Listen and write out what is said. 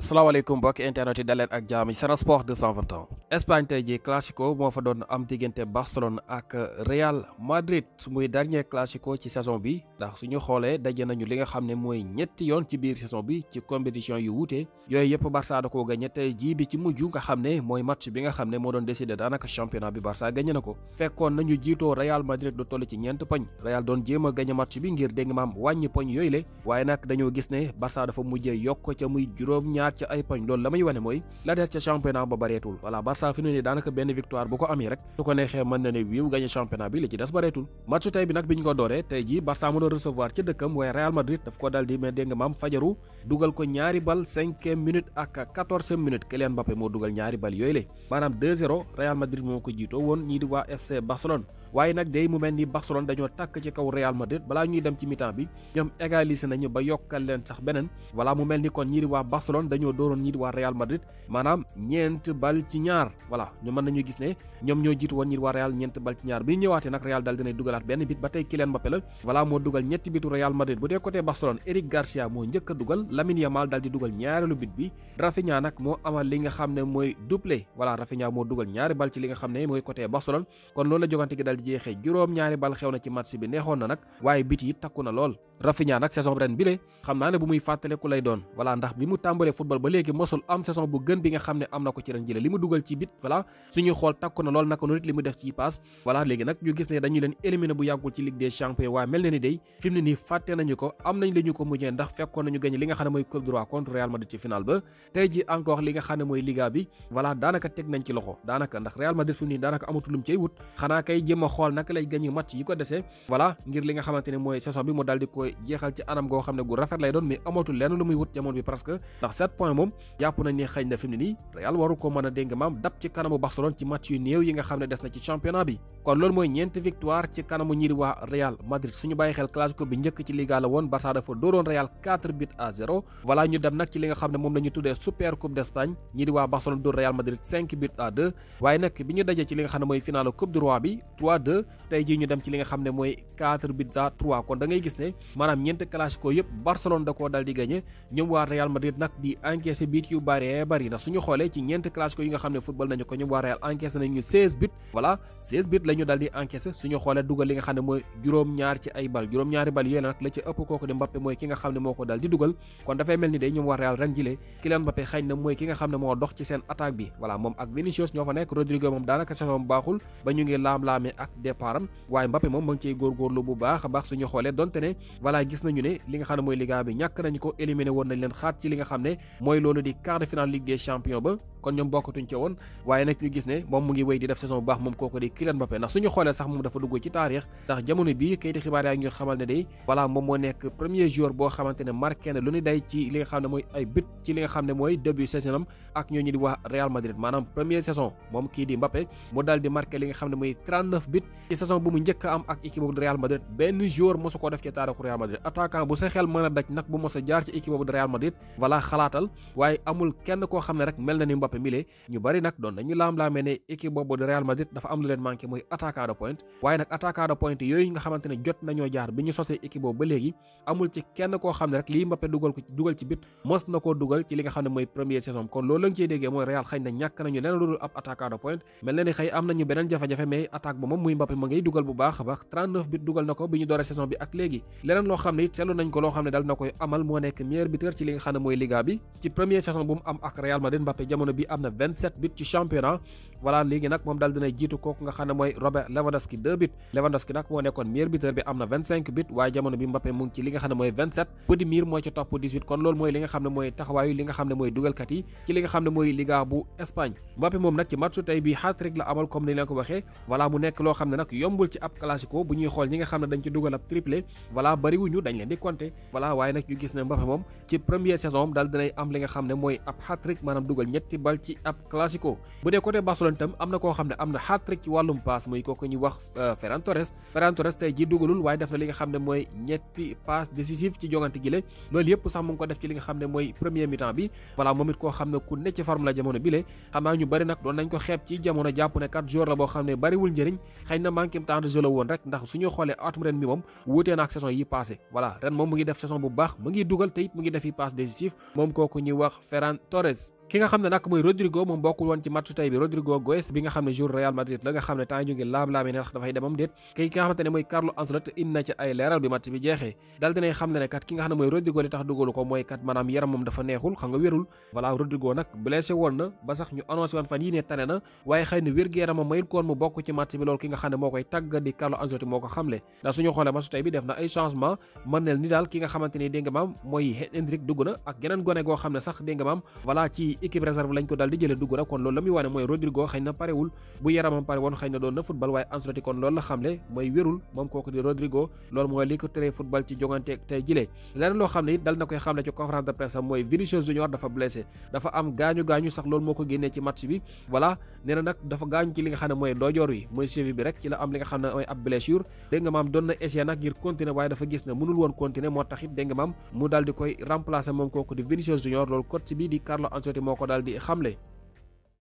salaamaaleykum mbokki internet yi daleen ak jaam yi Sen Sport 221 Espagne tey ji classico moo fa doon am diggante Barcelone ak Real Madrid muy dernier classico ci saison bi ndax suñu xoolee daje nañu li nga xam ne mooy ñetti yoon ci biir saison bi ci compétition yu wuute yooyu yëpp Barça da koo gagné tey jii bi ci mujj nga xam ne mooy match bi nga xam ne moo doon décidé daanaka championnat bi Barça gagné na ko fekkoon nañu jiitoo Real Madrid du toll ci ñeent poñ Real doon jéem a gagné match bi ngir dégg maam wàññi poñ yooyu le waaye nag dañoo gis ne Barça dafa mujjee yokk ca muy juróom-ñaar ci ay poñ loolu la muy wane mooy la des ca championnat ba bareetul voilà Barça fi nu ne daanaka benn victoire bu ko amee rek su ko neexee mën na ne wiiw gagné championnat bi li ci des bareetul match tey bi nag bi ñu ko dooree tey ji Barça mu doon recevoir ci dëkkam waaye Real Madrid daf ko dal di mais dégg nga maam fajaru dugal ko ñaari bal 5e minute ak 14e minute Kylian Mbappé moo dugal ñaari bal yooyu le maanaam 2-0 Real Madrid moo ko jiitoo woon ñii di waa FC Barcelone waaye nag day mu mel ni Barcelone dañoo tàkk ci kaw Real Madrid balaa ñuy dem ci mi-temps bi ñoom égaliser nañu ba yokkal leen sax beneen voilà mu mel ni kon ñii di waa Barcelone dañoo dooroon ñii di waa Real Madrid maanaam ñeent bal ci ñaar voilà ñu mën nañu gis ne ñoom ñoo jiitu woon ñii di waa Real ñeent bal ci ñaar bi ñëwaatee nag Real dal dinay dugalaat benn bit ba tey Kylian Mbappé la voilà moo dugal ñetti bitu Real Madrid bu dee côté Barcelone Eric Garcia moo njëkk a dugal Lamine Yamal dal di dugal ñaareelu bit bi Rafinha nag moo amal li nga xam ne mooy doublé voilà Rafinha moo dugal ñaari bal ci li nga xam ne mooy côté Barcelone kon loolu la jogante gi dal di jeexee ñaari bal xew na ci match bi neexoon na nag waaye bit yi takku na lool Rafinha nag saison ren bi le xam naa ne bu muy fàttaleku lay doon voilà ndax bi mu tàmbalee football ba léegi mosul am saison bu gën bi nga xam ne am na ko ci ren jële li mu dugal ci bit voilà suñuy xool takku na lool naka noonu it li mu def ci passe voilà léegi nag ñu gis ne dañu leen éliminer bu yàggul ci Ligue des Champions waaye mel na ni day fi mu ne nii fàtte nañu ko am nañ li ñu ko mujjee ndax fekkoon nañu gagné li nga xam ne mooy coupe du roi contre Real Madrid ci final ba tey ji encore li nga xam ne mooy Liga bi voilà daanaka teg nañ ci loxo daanaka ndax Real Madrid fi mu ne nii daanaka amatul lu mu cay wut xanaa kay jéem a xool naka lay gagné match yi ko desee voilà ngir li nga xamante ne mooy saison bi mu daal di koy jeexal ci anam goo xam ne gu rafet lay doon mais amatul lenn lu muy wut jamono bi presque ndax 7 points moom jàpp nañ ne xëy na fi mu ne nii Real waru ko mën a dégg maam dab ci kanamu Barcelone ci match yu néew yi nga xam ne des na ci championnat bi kon loolu mooy ñeenti victoire ci kanamu ñi di waa Real Madrid suñu bàyyi xel classico bi njëkk ci Liga la woon Barça dafa dooroon Real 4-0 voilà ñu dem nag ci li nga xam ne moom la ñu tuddee Super Coupe d'Espagne ñi di waa Barcelone dóor Real Madrid 5-2 waaye nag bi ñu dajee ci li nga xam ne mooy finalu Coupe du Roi bi 3-2 tey jii ñu dem ci li nga xam ne mooy 4-3 kon da ngay gis ne maanaam ñeenti classico yëpp Barcelone da koo dal di gagné ñoom waa Real Madrid nag di encaissé bit yu bari ndax suñu xoolee ci ñeenti classico yi nga xam ne football nañu ko ñoom waa Real encaissé nañu 16 bit voilà 16 bit la ñu dal di encaissé suñu xoolee dugal li nga xam ne mooy juróom-ñaar ci ay bal juróom-ñaari bal yooyu nag la ci ëpp kooku di Mbappé mooy ki nga xam ne moo ko dal di dugal kon dafay mel ni day ñoom waa Real ren jile Kylian Mbappé xëy na mooy ki nga xam ne moo dox ci seen attaque bi voilà moom ak Vinicius ñoo fa nekk Rodrigo moom daanaka saison baaxul ba ñu ngi laam-laamee ak départam waaye Mbappé moom ma ngi ciy góorgóorlu bu baax a baax suñu xoolee donte ne voilà gis nañu ne li nga xam ne mooy Liga bi ñàkk nañu ko éliminé woon nañ leen xaat ci li nga xam ne mooy loolu di quart de finale Ligue des Champions ba kon ñoom bokkatuñ ca woon waaye nag ñu gis ne moom mu ngi wéy di def saison bu baax moom kooku di Kylian Mbappé ndax suñu xoolee sax moom dafa dugg ci taarix ndax jamono bii kayiti xibaar yaa ngi xamal ne day voilà moom moo nekk premier joueur boo xamante ne marqué na lu ni day ci li nga xam ne mooy ay but ci li nga xam ne mooy début saison am ak ñooñu di wax Real Madrid maanaam première saison moom kii di Mbappé mu daal di marqué li nga xam ne mooy 39 but ci saison bu mu njëkk a am ak équipe boobu de Real Madrid benn joueur mosu ko def ci taarixu Real Madrid attaquant bu sa xel mën a daj nag bu mos a jaar ci équipe boobu de Real Madrid voilà xalaatal waaye amul kenn koo xam ne rek mel na ni Mbappé mile ñu bari nag doon nañu laam-laamee ne équipe boobu de Real Madrid dafa am lu leen manqué mooy attaquant de pointe waaye nag attaquant de pointe yooyu nga xamante ne jot nañoo jaar bi ñu sosee équipe boobu ba léegi amul ci kenn koo xam ne rek lii Mbappé dugal ci bit mos na koo dugal ci li nga xam ne mooy première saison kon loolu la nga ciy déggee mooy Real xëy na ñàkk nañu leneen lu dul ab attaquant de pointe mel na ni xëy am nañu beneen jafe-jafe mais attaque ba moom muy Mbappé ma ngay dugal bu baax a baax 39 bit dugal na ko bi ñu dooree saison bi ak léegi leneen loo xam ne it seetlu nañ ko loo xam ne dal na koy amal moo nekk meilleur buteur ci li nga xam ne mooy Liga bi ci première saison bu mu am ak Real Madrid Mbappé jamono bi am na 27 bit ci championnat voilà léegi nag moom dal dina jiitu kooku nga xam ne mooy Robert Lewandowski 2 bit Lewandowski nag moo nekkoon meilleur buteur bi am na 25 bit waaye jamono bi Mbappé mu ngi ci li nga xam ne mooy 27 Budimir moo ci topp 18 kon loolu mooy li nga xam ne mooy taxawaayu li nga xam ne mooy dugalkat yi ci li nga xam ne mooy Liga bu Espagne Mbappé moom nag ci matchu tey bi hat-trick la amal comme ni leen ko waxee voilà mu nekk loo xam ne nag yombul ci ab classico bu ñuy xool ñi nga xam ne dañ ci dugal ab triplé voilà bariwuñu dañ leen di compter voilà waaye nag ñu gis ne Mbappé moom ci première saison daal dinay am li nga xam ne mooy ab hat-trick maanaam dugal ñetti football ci ab classico. bu dee côté Barcelone tam am na koo xam ne am na hat-trick ci wàllum passe muy kooku ñuy wax Ferran Torres tey ji dugalul waaye def na li nga xam ne mooy ñetti passe décisive ci jongante gi loolu yëpp sax mu ngi ko def ci li nga xam ne mooy premier mi-temps bi voilà moom it koo xam ne ku ne ci forme la jamono bi xam naa ñu bari nag doon nañ ko xeeb ci jamono jàpp ne kat joueur la boo xam ne bariwul njëriñ xëy na manqué temps de jeu la woon rek ndax suñu xoolee atum ren mi moom wuutee na ak saison yi passé voilà ren moom mu ngi def saison bu baax mu ngi dugal te it mu ngi def yi passe décisif moom kooku ñuy wax Ferran Torres. ki nga xam ne nag mooy Rodrigo moom bokkul woon ci match tey bi Rodrigo Goes bi nga xam ne joueur Real Madrid la nga xam ne temps ñu ngi laam-laamee ne ndax dafay demam déet ki nga xamante ne mooy Carlo Ancelotti indi na ci ay leeral bi match bi jeexee dal dinay xam ne kat ki nga xam ne mooy Rodrigo li tax dugalu ko mooy kat maanaam yaram moom dafa neexul xam nga wérul voilà Rodrigo nag blessé woon na ba sax ñu annoncé woon fan yi ne tane na waaye xëy na wér-gu-yaramam mayul koon mu bokk ci match bi loolu ki nga xam ne moo koy tàggat di Carlo Ancelotti moo ko xamle ndax suñu xoolee match tey bi def na ay changement mën nel ni daal ki nga xamante ni dégg nga maam mooy Endrick dugg na ak geneen gone goo xam ne sax dégg nga maam voilà ci équipe réserve lañ ko dal di jëlee dugg na kon loolu la muy wane mooy Rodrigo xëy na parewul bu yaramam pare woon xëy na doon na football waaye Ancelotti kon loolu la xamle mooy wérul moom kooku di Rodrigo loolu mooy li ko teree football ci jongante tey jilee leneen loo xam ne it dal na koy xamle ci conférence de presse mooy Vinicius Junior dafa blessé dafa am gaañu sax loolu moo ko génnee ci match bi voilà nee na nag dafa gaañu ci li nga xam ne mooy doojoor wi mooy cheville bi rek ci la am li nga xam ne mooy ab blessure dégg nga maam doon na essayé nag ngir continuer waaye dafa gis ne mënul woon continuer moo tax it dégg nga maam mu dal di koy remplacer moom kooku di Vinicius Junior loolu coach bi di Carlo Ancelotti moo ko dal di xamle